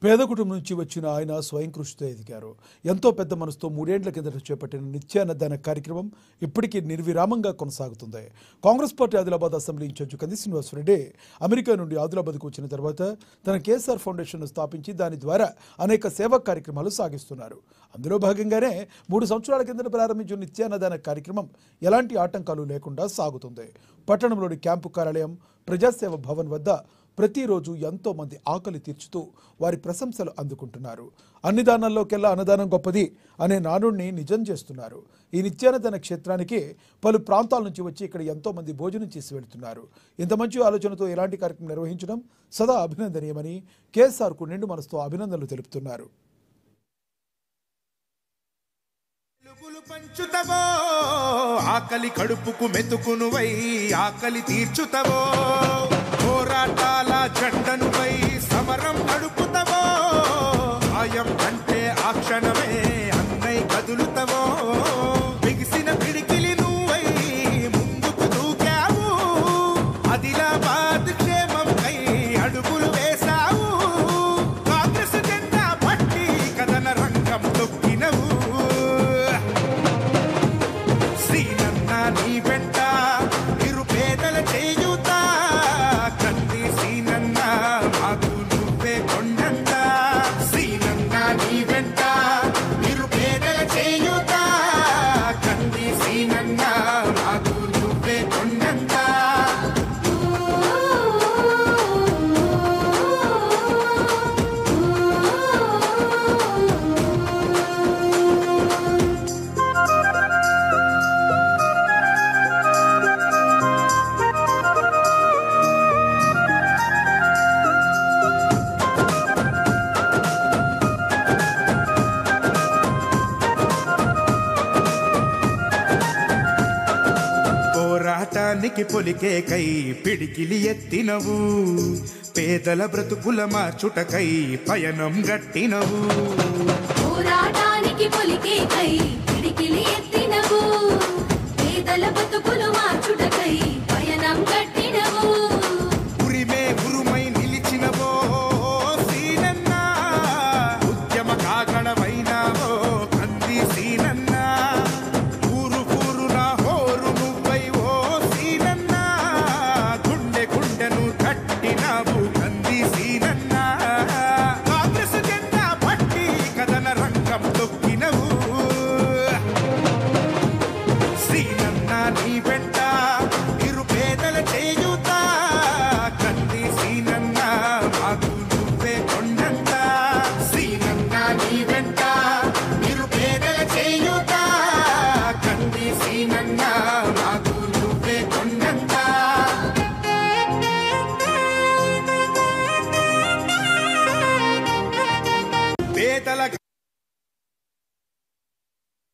పేద కుటుంబం నుంచి వచ్చిన ఆయన స్వయం కృషితో ఎదిగారు. ఎంతో పెద్ద మనసుతో 3 ఏళ్ల కిందట చేపట్టిన నిత్యాన్నదాన కార్యక్రమం ఇప్పటికీ నిర్విరామంగా కొనసాగుతుంది. Congress party Adilabad assembly in charge Kandi Srinivasareddy America నుండి ఆదిలాబాద్కు వచ్చిన తర్వాత తన కేఎస్ఆర్ ఫౌండేషన్ను స్థాపించి దాని ద్వారా అనేక సేవా కార్యక్రమాలు సాగిస్తున్నారు. అందులో భాగంగానే 3 సంవత్సరాల కిందట ప్రారంభించిన నిత్యాన్నదాన కార్యక్రమం ఎలాంటి ఆటంకాలు లేకుండా సాగుతుంది. పట్టణంలోని క్యాంపు కార్యాలయం ప్రజాసేవ భవన్ వద్ద ప్రతిరోజు ఎంతో మంది ఆకలి తీర్చుతూ వారి ప్రశంసలు అందుకుంటున్నారు. అన్ని దానాల్లోకెల్లా అన్నదానం గొప్పది అనే నానుడిని నిజం చేస్తున్నారు. ఈ నిత్యాన్నదాన క్షేత్రానికి పలు ప్రాంతాల నుంచి వచ్చి ఇక్కడ ఎంతో మంది భోజనం చేసి వెళ్తున్నారు. ఇంత మంచి ఆలోచనతో ఇలాంటి కార్యక్రమం నిర్వహించడం సదా అభినందనీయమని కేఎస్ఆర్కు నిండు మనసుతో అభినందనలు తెలుపుతున్నారు. పంచుతవో ఆకలి కడుపుకు మెతుకునువై ఆకలి తీర్చుతవో పోరాటాల జెండనువై సమరం నడుపుతవో సాయం అంటే ఆ క్షణమే అన్నై కదులుతవో బిగిసిన పిడికిలి నువ్వై ముందుకు దూకావు ఆదిలాబాద్ క్షేమంకై అడుగులు వేశావు కాంగ్రెస్ జెండా పట్టి కథన రంగం తొక్కినవు నీ వెంట నిరుపేదల చేయుత కంది సీనన్న మాకు నువ్వే కొండంత సీనన్న నీ వెంట నిరుపేదల చేయుత కంది సీనన్న మాకు నువ్వే కొండంత పోరాటానికి పొలికే కై పిడికిలి ఎత్తినవు పేదల బ్రతుకుల మార్చుటకై పయనం గట్టినవు పోరాటానికి పొలికే కై